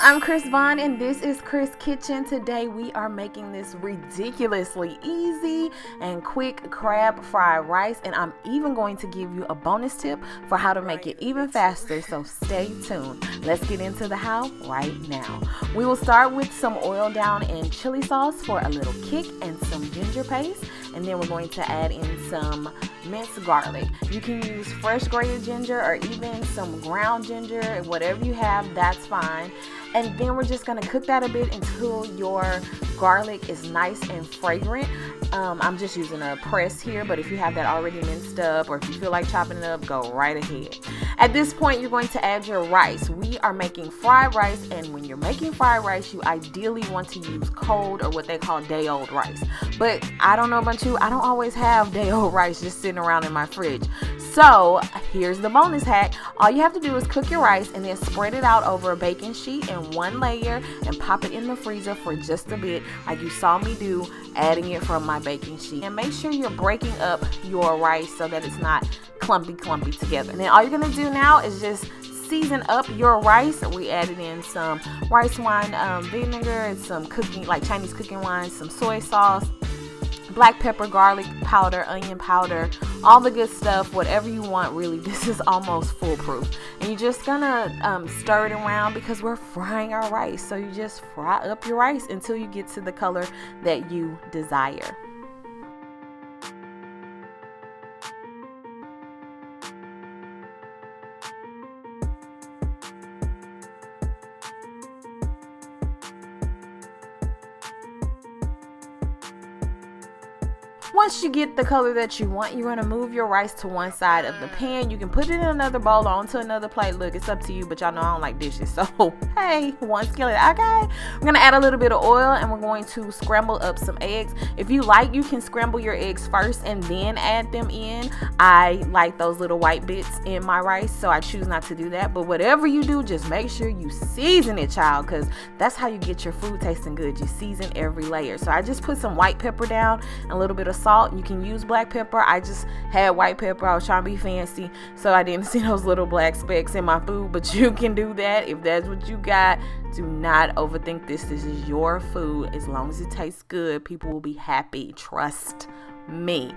I'm Crys Vaughn and this is Crys Kitchen. Today we are making this ridiculously easy and quick crab fried rice, and I'm even going to give you a bonus tip for how to make it even faster, so stay tuned. Let's get into the how right now. We will start with some oil down in chili sauce for a little kick and some ginger paste, and then we're going to add in some minced garlic. You can use fresh grated ginger or even some ground ginger, whatever you have, that's fine. And then we're just gonna cook that a bit until your garlic is nice and fragrant. I'm just using a press here, but if you have that already minced up or if you feel like chopping it up, go right ahead. At this point, you're going to add your rice. We are making fried rice, and when you're making fried rice, you ideally want to use cold or what they call day-old rice. But I don't know about you, I don't always have day-old rice just sitting around in my fridge. So here's the bonus hack. All you have to do is cook your rice and then spread it out over a baking sheet in one layer and pop it in the freezer for just a bit, like you saw me do, adding it from my baking sheet. And make sure you're breaking up your rice so that it's not clumpy together. And then all you're gonna do now is just season up your rice. We added in some rice wine vinegar and some cooking, like Chinese cooking wine, some soy sauce, black pepper, garlic powder, onion powder, all the good stuff, whatever you want really. This is almost foolproof. And you're just gonna stir it around because we're frying our rice. So you just fry up your rice until you get to the color that you desire. Once you get the color that you want, you're going to move your rice to one side of the pan. You can put it in another bowl or onto another plate. Look, it's up to you, but y'all know I don't like dishes. So, hey, one skillet. Okay. We're going to add a little bit of oil and we're going to scramble up some eggs. If you like, you can scramble your eggs first and then add them in. I like those little white bits in my rice, so I choose not to do that. But whatever you do, just make sure you season it, child, because that's how you get your food tasting good. You season every layer. So I just put some white pepper down and a little bit of salt. You can use black pepper. I just had white pepper. I was trying to be fancy, so I didn't see those little black specks in my food, but you can do that if that's what you got. Do not overthink this. This is your food. As long as it tastes good, people will be happy. Trust me.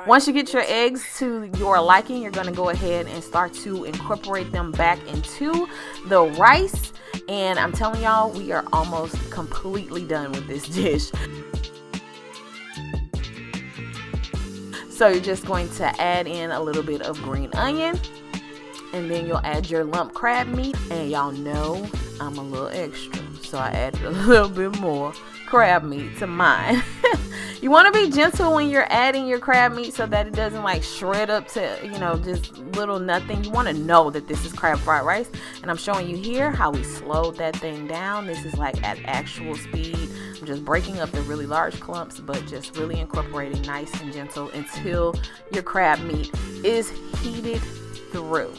Once you get your eggs to your liking, you're going to go ahead and start to incorporate them back into the rice. And I'm telling y'all, we are almost completely done with this dish. So you're just going to add in a little bit of green onion, and then you'll add your lump crab meat. And y'all know I'm a little extra, so I added a little bit more crab meat to mine. You want to be gentle when you're adding your crab meat so that it doesn't like shred up to, you know, just little nothing. You want to know that this is crab fried rice, and I'm showing you here how we slowed that thing down. This is like at actual speed. I'm just breaking up the really large clumps, but just really incorporating nice and gentle until your crab meat is heated through.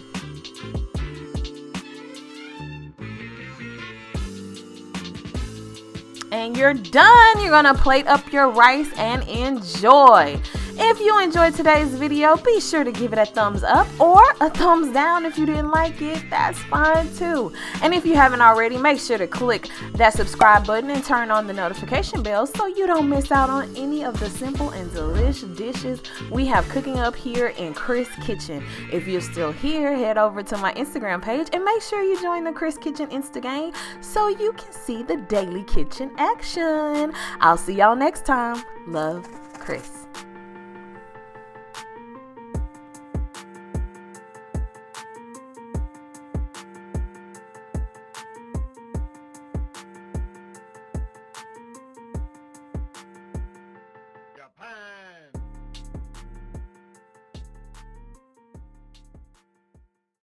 And you're done. You're gonna plate up your rice and enjoy. If you enjoyed today's video, be sure to give it a thumbs up or a thumbs down. If you didn't like it, that's fine too. And if you haven't already, make sure to click that subscribe button and turn on the notification bell so you don't miss out on any of the simple and delicious dishes we have cooking up here in Crys Kitchen. If you're still here, head over to my Instagram page and make sure you join the Crys Kitchen Insta gang so you can see the daily kitchen action. I'll see y'all next time. Love, Crys.